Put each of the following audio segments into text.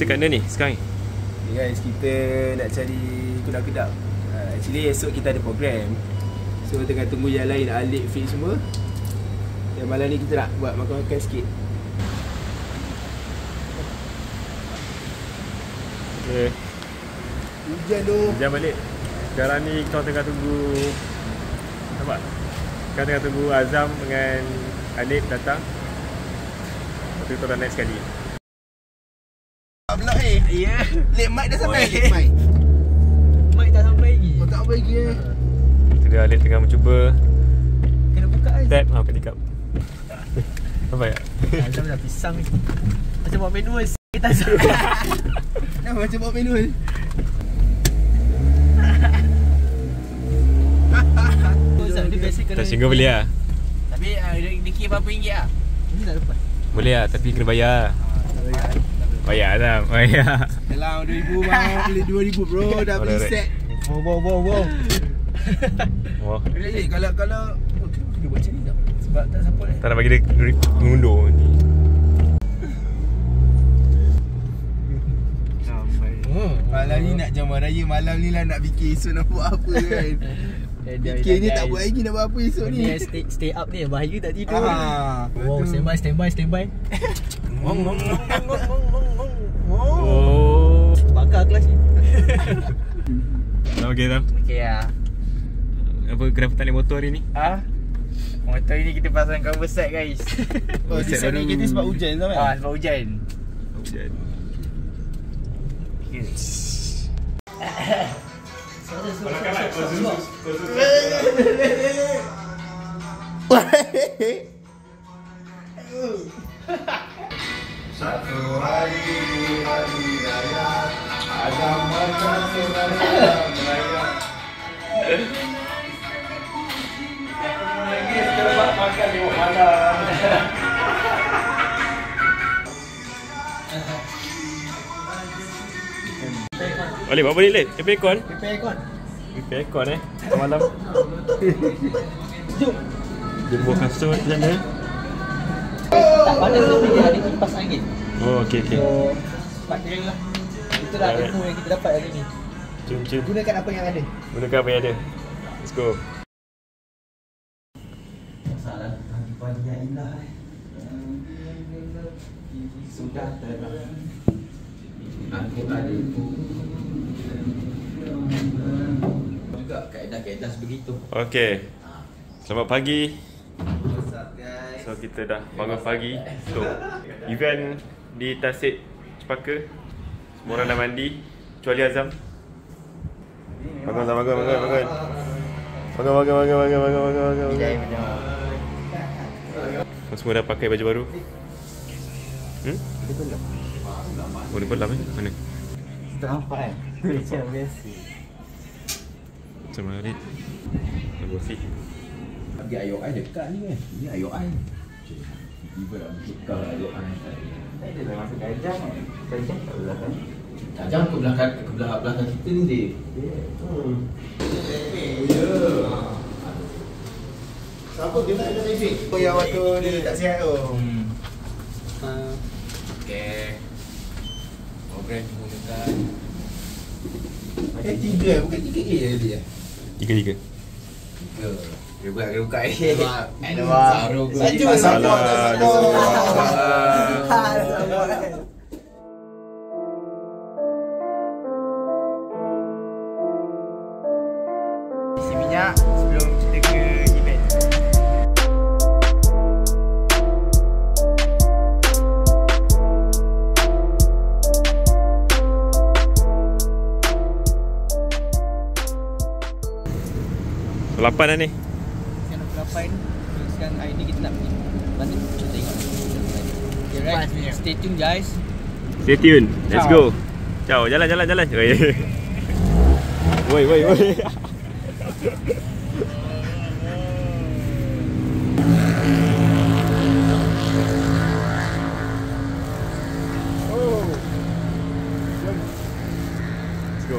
Kita kat mana ni sekarang? Guys, kita nak cari kedap-kedap. Actually esok kita ada program. So tengah tunggu yang lain Alif fit semua. Dan malam ni kita nak buat makan-makan sikit. Okay. Hujan tu. Hujan balik. Sekarang ni kita tengah tunggu. Nampak? Sekarang tengah tunggu Azam dengan Alif datang. Lepas tu kita dah naik sekali. Pula ya. Late mic dah sampai. Mic tak sampai lagi. Kau tak sampai lagi Itu dia Alif tengah mencuba. Kena buka kan? Tap, kat tikap. Nampak tak? Azam dah pisang ni. Macam buat manual kita sampai. Nah, macam buat manual. Dia biasa kena. Tak singgah boleh lah. Tapi dikir berapa ringgit lah? Ini tak dapat. Boleh lah, tapi kena bayar. Bayar Azam, bayar. Dalam 2,000 bang, beli 2,000 bro, dah beli set. Wow. Wah. Kalau kenapa dia buat macam ni tak? Sebab tak support Tak nak bagi dia mengundur. Malam ni nak jamuan raya, malam ni lah nak fikir esok nak buat apa kan. Fikir ni tak buat lagi nak buat apa esok ni. Stay up ni, bahaya tak tidur. Wow, standby. Oh. Bakar kelas ni. Okey Azam. Okey lah. Apa kenapa tak naik motor hari ni? Motor ni kita pasang cover set guys. Oh, di sana kita sebab hujan tau kan? Sebab hujan. Hujan. Satu hari raya, Azam makan suara raya. Kita makan di malam. Balik buat apa ni Lid? Repair aircon? Repair Aircon malam. Jom. Jemur kasut macam mana? Tak panas tapi dia ada kipas angin. Oh okey. So, cepat kering lah. Itulah ilmu yang kita dapat hari ni. Jom. Gunakan apa yang ada. Gunakan apa yang ada. Let's go. Salah pagi yang indah. Sudah terang. Aku ada juga kaedah-kaedah sebegitu. Okey. Selamat pagi. What's up guys? So kita dah bangun pagi untuk event di Tasik Cepaka. Semua orang dah mandi kecuali Azam. Bangun. Semua dah pakai baju baru. Oh, dia kolam Mana? Tak nampak macam biasa. Macam mana ni? Lagu fit. Bagi ayok ai dekat ni kan. Ni ayok ai. Tiba-tiba nak tukar ayok ai. Tak ada dah masuk kajang kan. Kajang tak belakang. Kajang ke belakang kita ni dia. Siapa kena ada traffic? Oh yang waktu ni tak sihat tu. Okey. Program digunakan. Tiga bukan 3A tadi ya? 3. Dia buka Isi minyak sebelum kita ke event. Lapan dah ni. Sekarang pukul 8. Sekarang hari ni kita nak pergi mana? Kita tengok. Okay, right. Stay tune guys. Stay tune. Let's go. Ciao. Jalan. Woi. Let's go.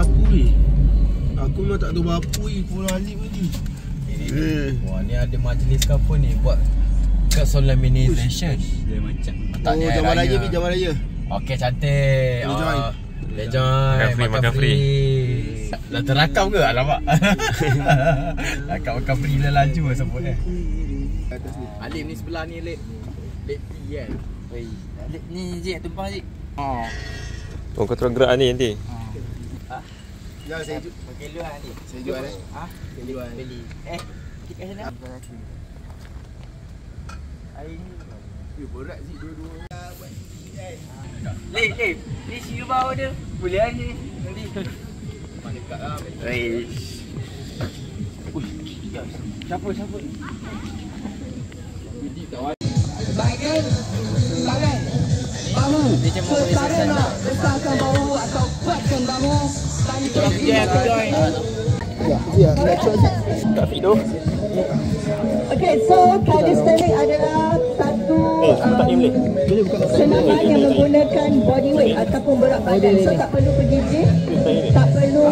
berapa ni? Aku memang tak tahu berapa ni Kuala Alip ni. Wah, ni ada majlis ke apa ni buat kat solemnization. Dia macam Tak ni Jaman Raya ni, Jaman Raya. Okey, cantik. Boleh join. Boleh join. Makan free. Dah terakam ke? Alamak. Rakam free lah laju lah sebut eh. Alip ni sebelah ni Alip. Alip P kan. Wei, Alip ni je tumpang je. Oh, kau terus gerak ni nanti. Ya, saya jual. Pakai luar ni. Saya jual eh. Beli. Beli. Kita kat sana. Hari ni Berat sih dua-dua. Lip, ni siu bawah dia. Boleh aja nanti. Mana dekat lah. Wei. Siapa? Bahagian bahu. Sekarang nak besarkan bahu atau kuatkan bahu. Okay, so calisthenics adalah satu senaman yang menggunakan body weight ataupun berat badan. So tak perlu pergi gym, tak perlu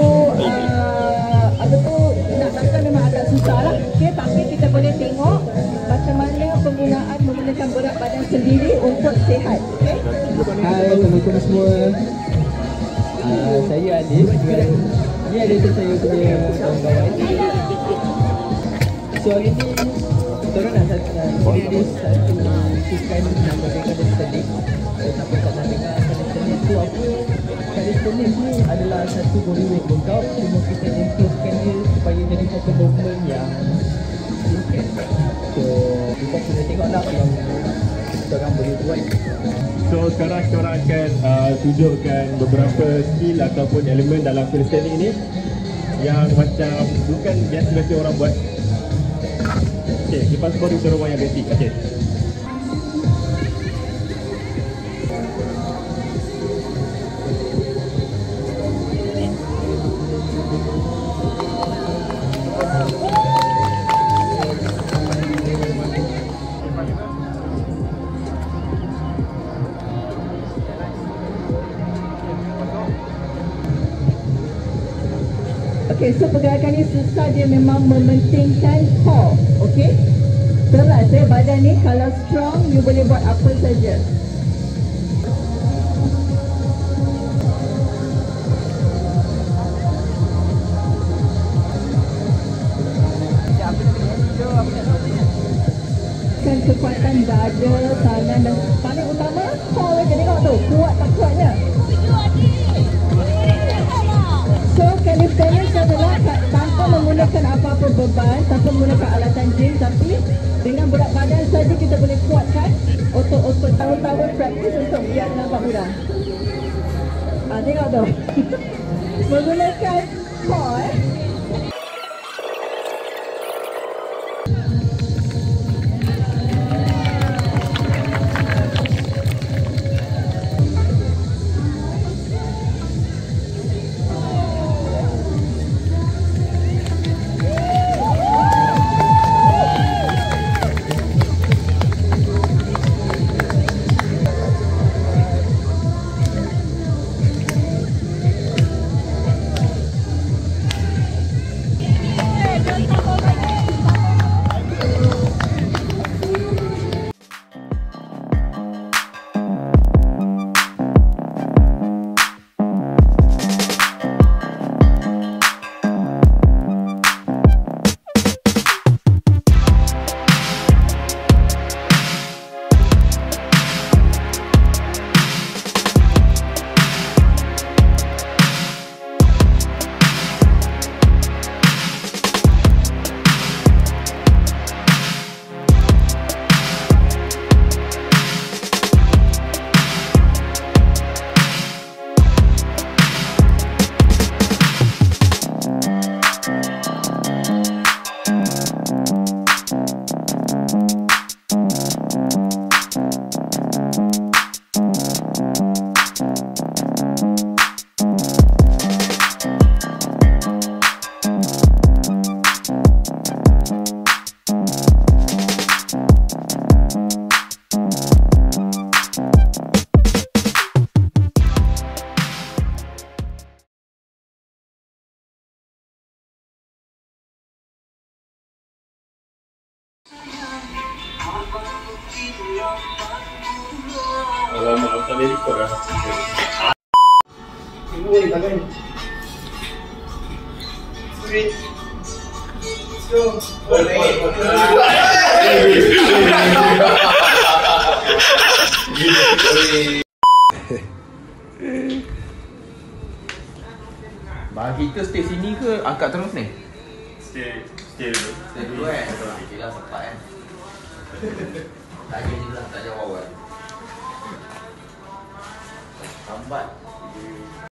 apa tu, nak lakukan memang agak susah lah. Okay, tapi kita boleh tengok macam mana penggunaan menggunakan berat badan sendiri untuk sihat. Okay. Hai teman-teman semua. Saya Adis. Ni ada saya punya kawan-kawan. So hari ni kita orang nak ada satu sukan nama dia calisthenics. Siapa tak nak dengar calisthenics tu apa? Calisthenics ni adalah satu body weight workout. Cuma kita improvekan dia supaya jadi satu movement yang simple. So kita kena tengoklah yang kita orang boleh buat. So sekarang kita orang akan tunjukkan beberapa skill ataupun elemen dalam calisthenics ni yang macam bukan biasa-biasa orang buat. Okey, lepas baru kita orang yang basic. Okey. Okay, so pergerakan ni susah, dia memang mementingkan core. Okay, keras badan ni. Kalau strong, you boleh buat apa saja. Kekuatan dada, tangan dan paling utama core je. Tengok tu, kuat tak kuatnya. So calisthenics adalah tanpa menggunakan apa-apa beban, tanpa menggunakan alatan gym, tapi dengan berat badan saja kita boleh kuatkan otot-otot. Tahun-tahun praktis untuk biar nampak mudah. Tengok tu. Menggunakan core. Tak boleh record lah. Tengok ni tangan. Sweet. So, Bagi kita stay sini ke angkat terus ni? Stay dulu. Stay dulu kan? Okay lah, sempat kan. Lagi je lah, tak jawab kan. Lambat.